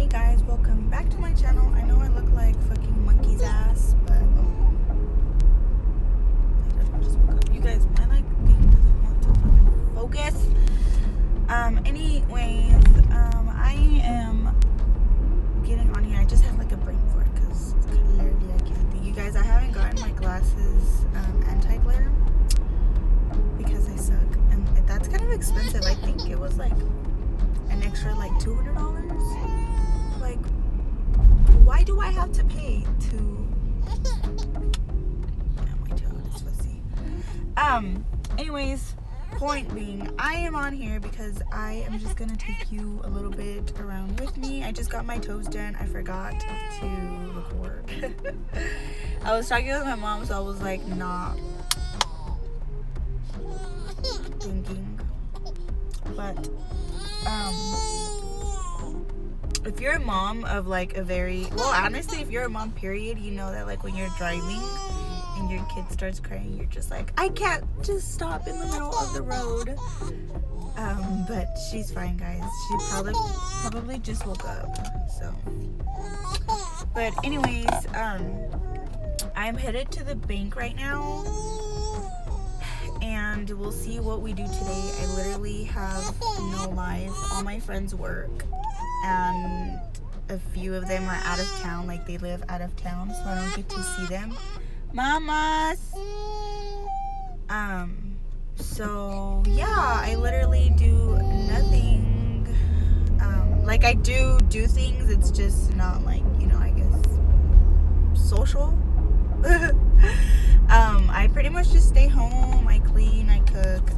Hey guys, welcome back to my channel. I know I look like fucking monkey's ass, but I just woke up. You guys, my thing doesn't want to fucking focus. Anyways, I am getting on here. I just have like a brain fart because literally I can't think. You guys, I haven't gotten my glasses anti-glare because I suck, and that's kind of expensive. I think it was like an extra like $200. Like, why do I have to pay to? Oh, my child is fussy. Anyways, point being, I am on here because I am just gonna take you a little bit around with me. I just got my toes done. I forgot to record. I was talking with my mom, so I was like not thinking, but if you're a mom of like a very, well, honestly, if you're a mom period, you know that like when you're driving and your kid starts crying, you're just like, I can't just stop in the middle of the road. But she's fine, guys. She probably just woke up, so. But anyways, I'm headed to the bank right now, and we'll see what we do today. I literally have no life. All my friends work, and a few of them are out of town. Like, they live out of town, so I don't get to see them. Mamas! So yeah, I literally do nothing. Like, I do things, it's just not like, you know, I guess social. I pretty much just stay home, I clean, I cook.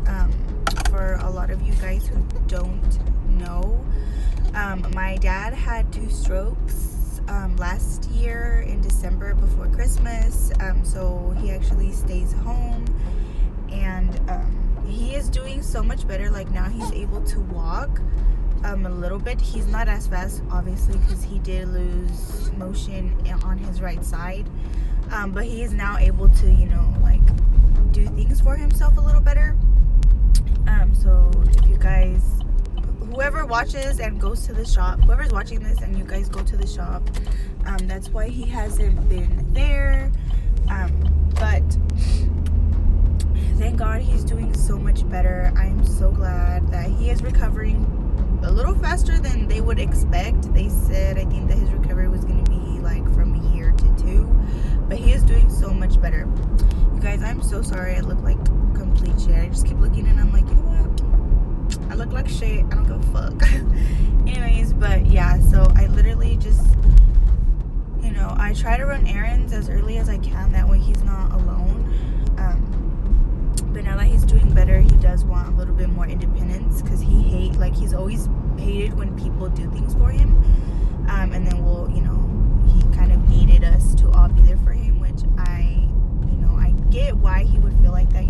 For a lot of you guys who don't know, my dad had 2 strokes last year in December before Christmas, so he actually stays home, and he is doing so much better. Like, now he's able to walk a little bit. He's not as fast, obviously, because he did lose motion on his right side, but he is now able to, you know, like, do things for himself a little better. So if you guys, whoever watches and goes to the shop, whoever's watching this and you guys go to the shop, that's why he hasn't been there. But thank God he's doing so much better. I'm so glad that he is recovering a little faster than they would expect. They said, I think, that his recovery was going to be like from a year to 2, but he is doing so much better. You guys, I'm so sorry I look like complete shit. I just keep looking and I'm like, you know what? I look like shit. I don't give a fuck. Anyways, but yeah, so I literally just, you know, I try to run errands as early as I can. That way he's not alone. But now that he's doing better, he does want a little bit more independence, because he's always hated when people do things for him. And then he kind of needed us to all be there for him, which I get why he would feel like that.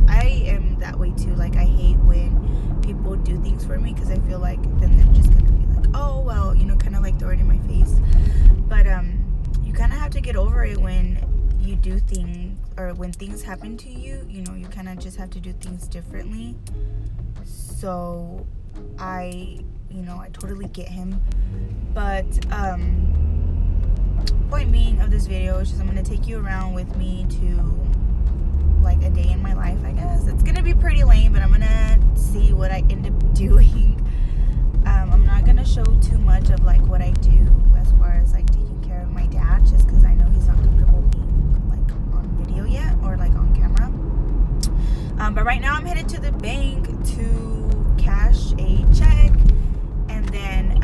I am that way too. Like, I hate when people do things for me, because I feel like then they're just gonna be like, oh well, kind of like throw it in my face. But you kind of have to get over it when you do things, or when things happen to you. You kind of just have to do things differently. So I totally get him. But point being of this video is just, I'm gonna take you around with me to like a day in my life, I guess. It's gonna be pretty lame, but I'm gonna see what I end up doing. I'm not gonna show too much of like what I do as far as like taking care of my dad, just because I know he's not comfortable being like on video yet, or like on camera. But right now I'm headed to the bank to cash a check, and then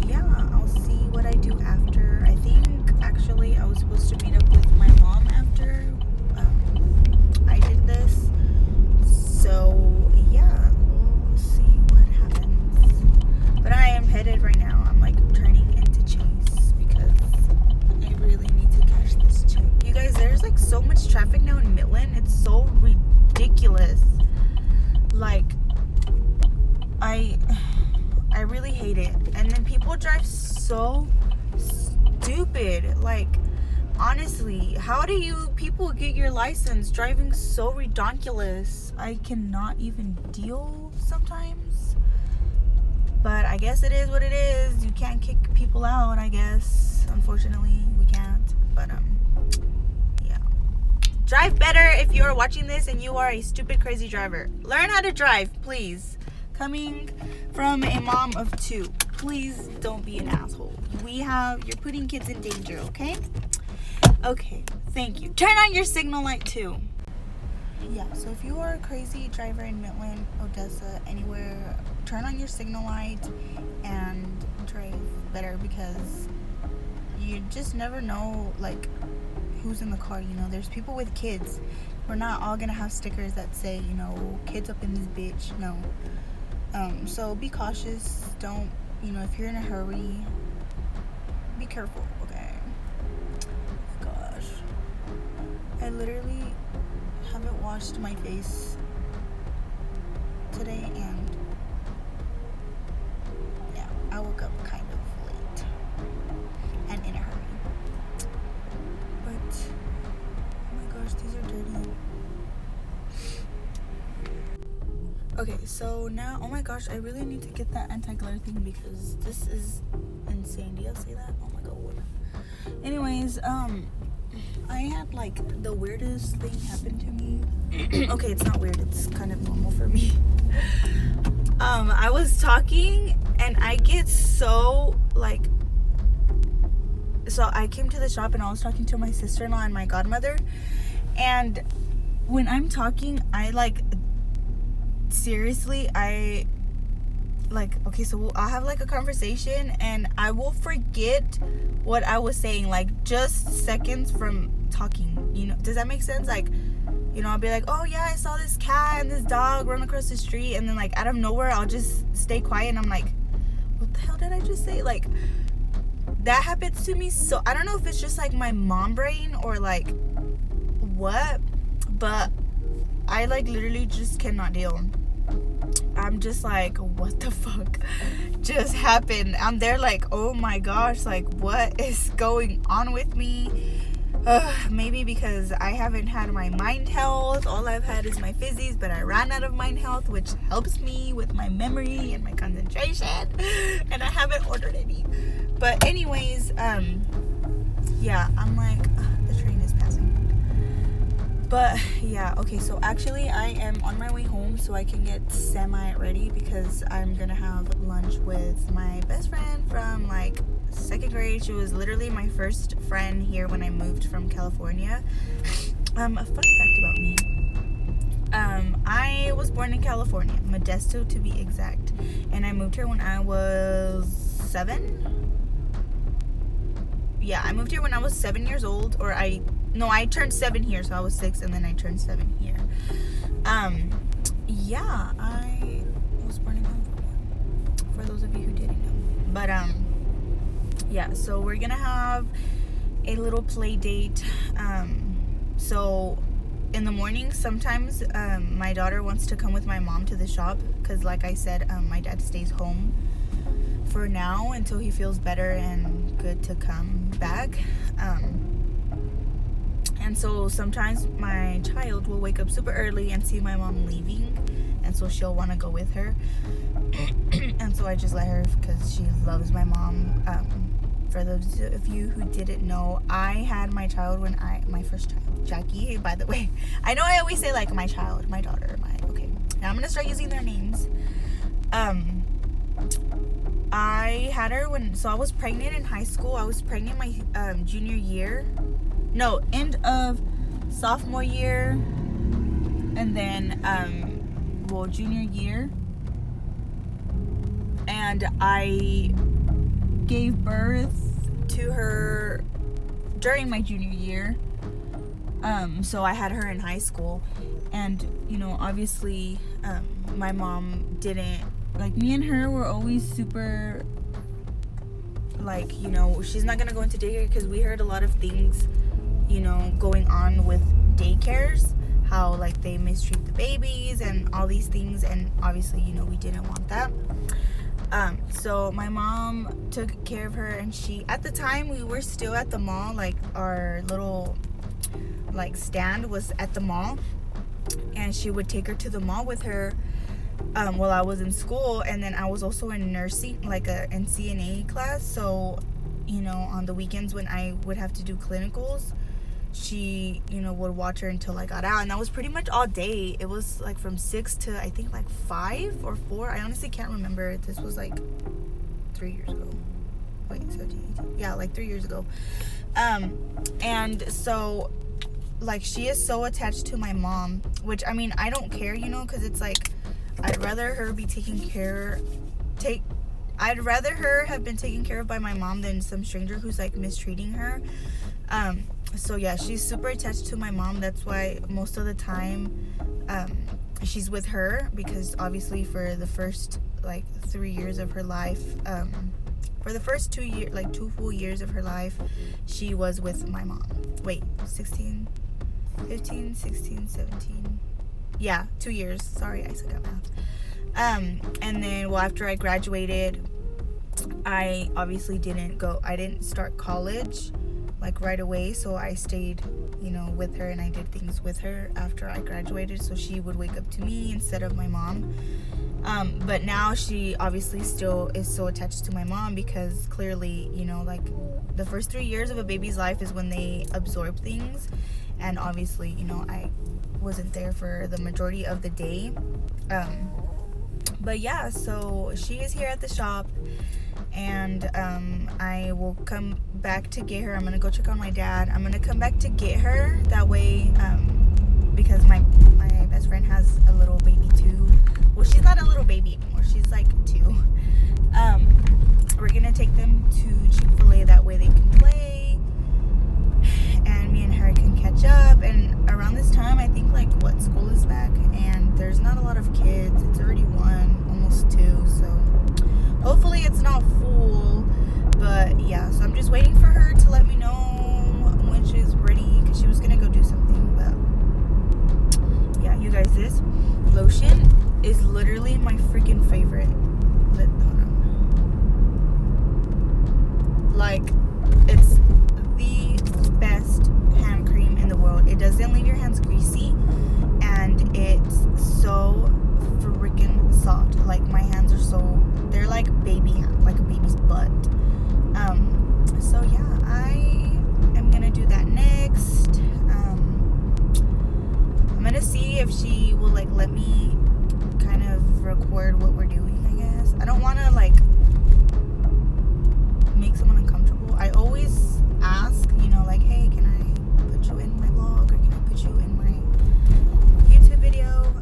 yeah, I'll see what I do after. I think actually I was supposed to meet up with my mom after I did this. So yeah, we'll see what happens. But I am headed right now. I'm like turning into Chase because I really need to cash this check. You guys, there's like so much traffic now in Midland. It's so ridiculous. Like, I really hate it. And then people drive so stupid. Like, honestly, how do you people get your license driving so redonkulous? I cannot even deal sometimes. But I guess it is what it is. You can't kick people out, I guess. Unfortunately, we can't. But yeah. Drive better if you are watching this and you are a stupid, crazy driver. Learn how to drive, please. Coming from a mom of 2, please don't be an asshole. You're putting kids in danger, okay? Okay, thank you. Turn on your signal light too. Yeah, so if you are a crazy driver in Midland, Odessa, anywhere, turn on your signal light and drive better, because you just never know, like, who's in the car. You know, there's people with kids. We're not all gonna have stickers that say, you know, kids up in this bitch. No. So be cautious. Don't, you know, if you're in a hurry, be careful, okay? Gosh, I literally haven't washed my face today, and yeah, I woke up kind of late and in a hurry. But oh my gosh, these are dirty. Okay, so now, oh my gosh, I really need to get that anti-glare thing, because this is insane. Do y'all see that? Oh my god. Anyways, I had like the weirdest thing happen to me. Okay, it's not weird, it's kind of normal for me. I was talking and I get so like, so I came to the shop and I was talking to my sister-in-law and my godmother, and when I'm talking, I like, seriously, I like, okay, so I'll have like a conversation and I will forget what I was saying, like just seconds from talking, you know. Does that make sense? Like, you know, I'll be like, oh yeah, I saw this cat and this dog run across the street, and then like out of nowhere I'll just stay quiet and I'm like, what the hell did I just say? Like, that happens to me. So I don't know if it's just like my mom brain or like what, but I like literally just cannot deal. I'm just like, what the fuck just happened? I'm there like, oh my gosh, like what is going on with me? Maybe because I haven't had my mind health. All I've had is my fizzies, but I ran out of mind health, which helps me with my memory and my concentration, and I haven't ordered any. But anyways, yeah, I'm like, the train is passing. But yeah, okay, so actually I am on my way home so I can get semi-ready, because I'm gonna have lunch with my best friend from like 2nd grade. She was literally my first friend here when I moved from California. A fun fact about me. I was born in California, Modesto to be exact, and I moved here when I was 7. Yeah, I moved here when I was 7 years old, or I turned 7 here, so I was 6 and then I turned 7 here. Yeah, I was born in California, for those of you who didn't know. But yeah, so we're gonna have a little play date. So in the morning, sometimes my daughter wants to come with my mom to the shop, because like I said, my dad stays home for now until he feels better and good to come back. And so sometimes my child will wake up super early and see my mom leaving, and so she'll want to go with her. And so I just let her, because she loves my mom. For those of you who didn't know, I had my child my first child, Jackie, by the way. I know I always say like my child, my daughter, okay. Now I'm gonna start using their names. I had her so I was pregnant in high school. I was pregnant my junior year. No, end of sophomore year, and then junior year. And I gave birth to her during my junior year. So I had her in high school, and you know, obviously my mom didn't, like, me and her were always super, like, you know, she's not gonna go into daycare, because we heard a lot of things, you know, going on with daycares, how like they mistreat the babies and all these things, and obviously, you know, we didn't want that. So my mom took care of her, and at the time we were still at the mall, like our little like stand was at the mall, and she would take her to the mall with her. while I was in school, and then I was also in nursing, like in CNA class. So, you know, on the weekends when I would have to do clinicals, she, you know, would watch her until I got out, and that was pretty much all day. It was like from 6 to I think like 5 or 4. I honestly can't remember. This was like 3 years ago. Wait, 17, 18. Yeah, like 3 years ago. And so, like, she is so attached to my mom, which, I mean, I don't care, you know, because it's like, I'd rather her be I'd rather her have been taken care of by my mom than some stranger who's like mistreating her. So yeah, she's super attached to my mom. That's why most of the time she's with her, because obviously for the first like 3 years of her life, for the first 2 years, like 2 full years of her life, she was with my mom. Wait, 16, 15, 16, 17. Yeah, 2 years. Sorry, I suck at math. And then, well, after I graduated, I obviously I didn't start college like right away, so I stayed, you know, with her, and I did things with her after I graduated, so she would wake up to me instead of my mom. But now she obviously still is so attached to my mom, because clearly, you know, like the first 3 years of a baby's life is when they absorb things, and obviously, you know, I wasn't there for the majority of the day. But yeah, so she is here at the shop, and I will come back to get her. I'm gonna go check on my dad. I'm gonna come back to get her, that way, because my best friend has a little baby too. Well, she's not a little baby anymore, she's like 2. We're gonna take them to Chick-fil-A, that way they can play and me and her can catch up. And around this time, I think like school is back, and there's not a lot of kids. It's already 1, almost 2, so hopefully it's not full. But yeah, so I'm just waiting for her to let me know when she's ready, because she was gonna go do something. But yeah, you guys, this lotion is literally my freaking favorite. Like, it's the best hand cream in the world. It doesn't leave your hands greasy, and it's so freaking soft. Like, my hands are they're like baby hands, like a baby's butt. So yeah, I am gonna do that next. I'm gonna see if she will like let me kind of record what we're doing, I guess. I don't want to like make someone uncomfortable. I always ask, you know, like, hey, can I put you in my vlog, or can I put you in my YouTube video?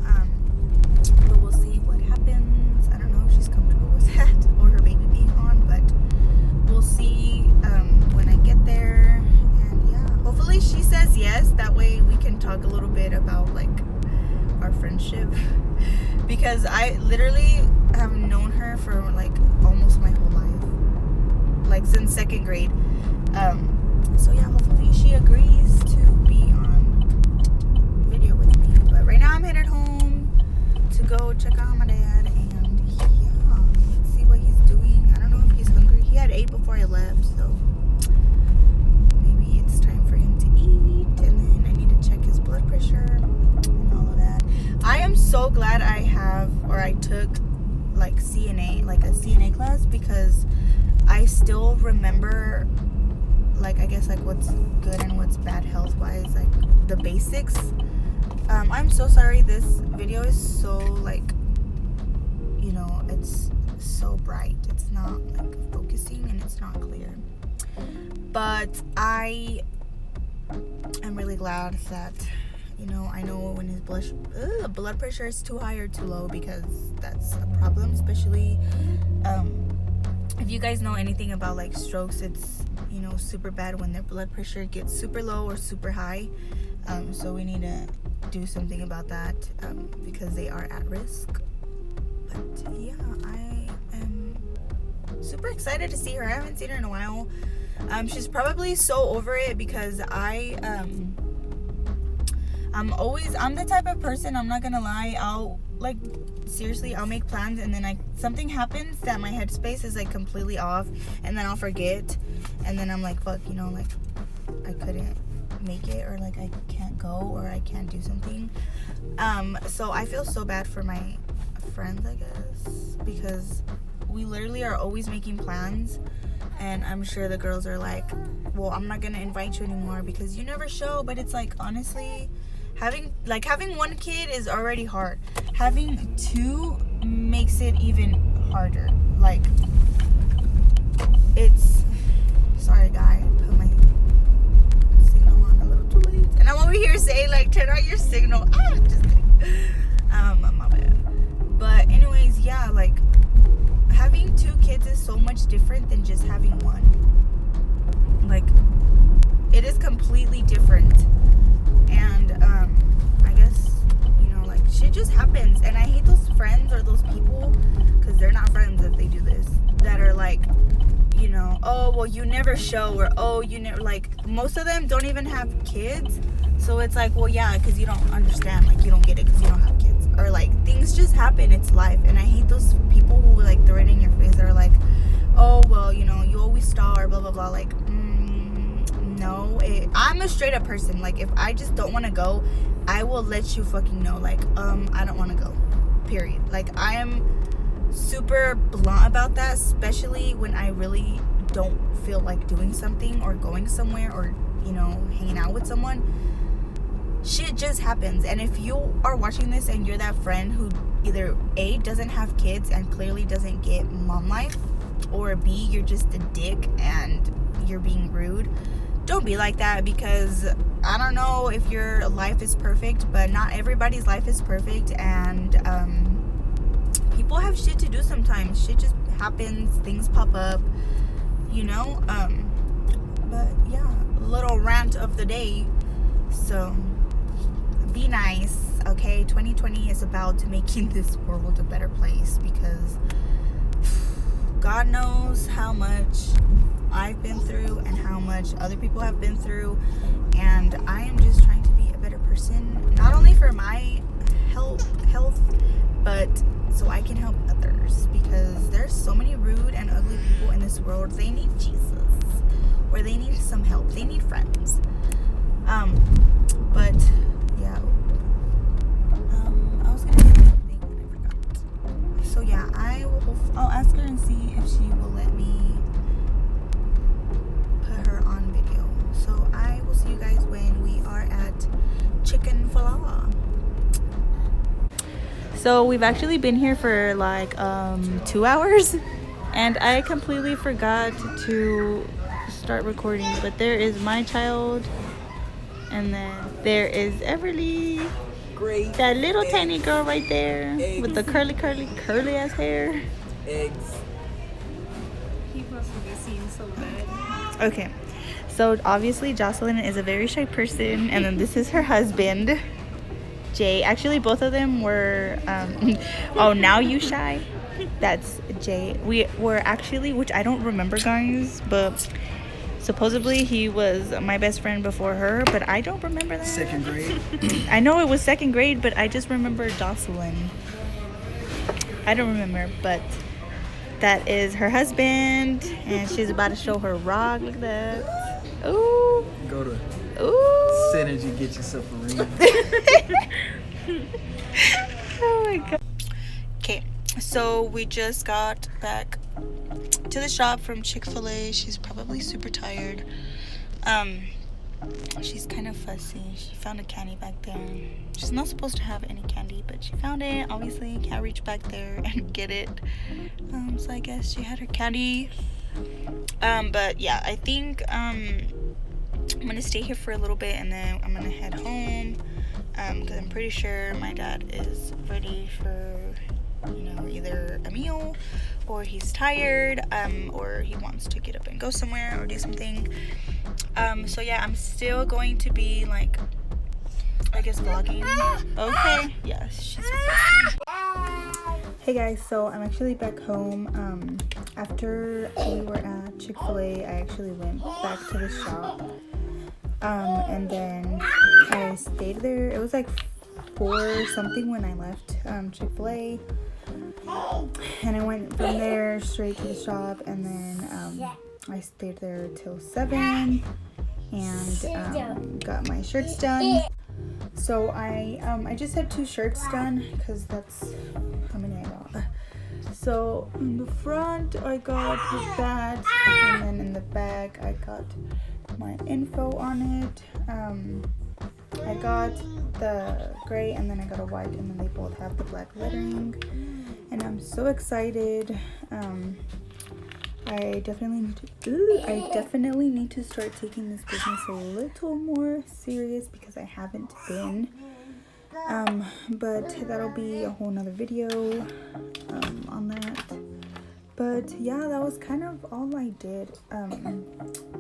But we'll see what happens. I don't know if she's comfortable with that, or her baby being on, but we'll see when I get there. And yeah, hopefully she says yes, that way we can talk a little bit about like our friendship, because I literally have known her for like almost my whole life, like since 2nd grade. So yeah, hopefully she agrees to be on video with me. But right now I'm headed home to go check out my dad, and yeah, let's see what he's doing. I don't know if he's hungry. He had ate before I left, so maybe it's time for him to eat. And then I need to check his blood pressure and all of that. I am so glad I took like CNA, like a CNA class, because I still remember, like, I guess, like, what's good and what's bad health-wise, like, the basics. I'm so sorry, this video is so, like, you know, it's so bright. It's not, like, focusing, and it's not clear. But I am really glad that, you know, I know when his blood pressure is too high or too low, because that's a problem, especially, if you guys know anything about like strokes, it's, you know, super bad when their blood pressure gets super low or super high. So we need to do something about that, because they are at risk. But yeah, I am super excited to see her. I haven't seen her in a while. She's probably so over it, because I'm the type of person, I'm not gonna lie, I'll like, seriously, I'll make plans, and then something happens that my headspace is like completely off, and then I'll forget, and then I'm like, fuck, you know, like I couldn't make it, or like I can't go, or I can't do something. So I feel so bad for my friends, I guess, because we literally are always making plans, and I'm sure the girls are like, well, I'm not gonna invite you anymore because you never show. But it's like, honestly, having one kid is already hard. Having two makes it even harder. Like, it's, sorry guy, I put my signal on a little too late, and I'm over here saying like, turn on your signal. Just kidding. My bad. But anyways, yeah, like, having two kids is so much different than just having one. Like, it is completely different. And I guess, you know, like, shit just happens. And I hate those friends or those people, because they're not friends if they do this, that are like, you know, oh, well, you never show, or oh, you never, like, most of them don't even have kids. So it's like, well, yeah, because you don't understand, like, you don't get it because you don't have kids, or like, things just happen, it's life. And I hate those people who like throw it in your face that are like, oh, well, you know, you always star, blah blah blah. Like, no, I'm a straight up person. Like, if I just don't want to go, I will let you fucking know, like, I don't want to go, period. Like, I am super blunt about that, especially when I really don't feel like doing something or going somewhere, or, you know, hanging out with someone. Shit just happens. And if you are watching this and you're that friend who either A, doesn't have kids and clearly doesn't get mom life, or B, you're just a dick and you're being rude, don't be like that. Because I don't know if your life is perfect, but not everybody's life is perfect. And people have shit to do sometimes. Shit just happens, things pop up, you know. But yeah, little rant of the day. So be nice, okay? 2020 is about making this world a better place, because God knows how much I've been through and how much other people have been through, and I am just trying to be a better person, not only for my health, but so I can help others, because there's so many rude and ugly people in this world. They need Jesus, or they need some help, they need friends. But yeah, I was gonna say something and I forgot. So yeah, I'll ask her and see if she will let me put her on video. So I will see you guys when we are at Chicken Fala. So we've actually been here for like 2 hours, and I completely forgot to start recording. But there is my child, and then there is Everly, Great. that little Eggs. tiny girl right there. Eggs. With the curly ass hair. Eggs. He must be seen so bad. Okay, so obviously Jocelyn is a very shy person, and then this is her husband, Jay. Actually, both of them were oh, now you shy? That's Jay. We were actually, which I don't remember, guys, but supposedly he was my best friend before her, but I don't remember that. 2nd grade. I know it was 2nd grade, but I just remember Jocelyn. I don't remember, but that is her husband, and she's about to show her rock. Look at that. Ooh. Go to Ooh. Synergy, get yourself a ring. Oh my god. Okay, so we just got back to the shop from Chick-fil-A. She's probably super tired. She's kind of fussy. She found a candy back there. She's not supposed to have any candy, but she found it. Obviously, can't reach back there and get it. So I guess she had her candy. But yeah, I think I'm gonna stay here for a little bit, and then I'm gonna head home. Because I'm pretty sure my dad is ready for, you know, either a meal, or he's tired, or he wants to get up and go somewhere or do something. So yeah, I'm still going to be like, I guess, vlogging. Okay, yes, she's fussy. Hey guys, so I'm actually back home. After we were at Chick-fil-A, I actually went back to the shop. And then I stayed there. It was like 4 something when I left Chick-fil-A, and I went from there straight to the shop, and then I stayed there till 7, and got my shirts done. So I just had 2 shirts done, because that's how many I So in the front I got that, and then in the back I got my info on it. I got the gray and then I got a white, and then they both have the black lettering, and I'm so excited. I definitely need to start taking this business a little more serious because I haven't been. But that'll be a whole nother video on that. But yeah, that was kind of all I did.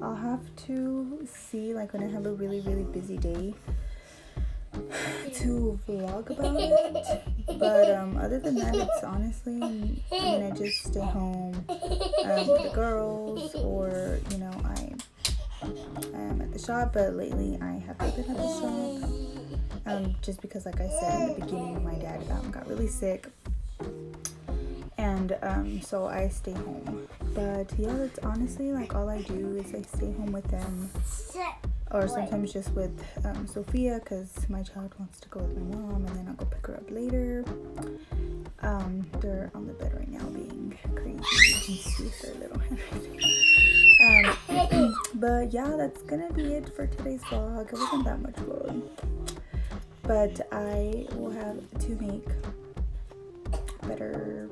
I'll have to see, like, when I have a really busy day, to vlog about it. But other than that, it's honestly, I just stay home with the girls, or you know, I am at the shop. But lately I haven't been at the shop, just because, like I said in the beginning, my dad got really sick, and so I stay home. But yeah, that's honestly like all I do is I stay home with them, or sometimes just with Sophia, because my child wants to go with my mom, and then I'll go pick her up later. They're on the bed right now being crazy. You can see their little hand. But yeah, that's gonna be it for today's vlog. It wasn't that much vlog, but I will have to make better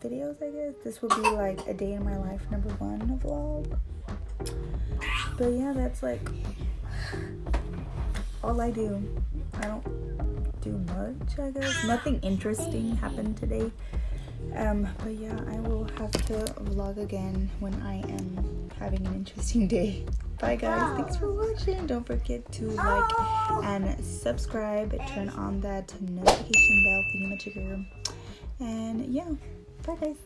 videos, I guess. This will be like a day in my life #1 vlog. But yeah, that's like all I do. I don't do much, I guess. Nothing interesting happened today. But yeah, I will have to vlog again when I am having an interesting day. Bye guys, thanks for watching. Don't forget to like and subscribe, turn on that notification bell thingamajigger, and yeah, bye guys.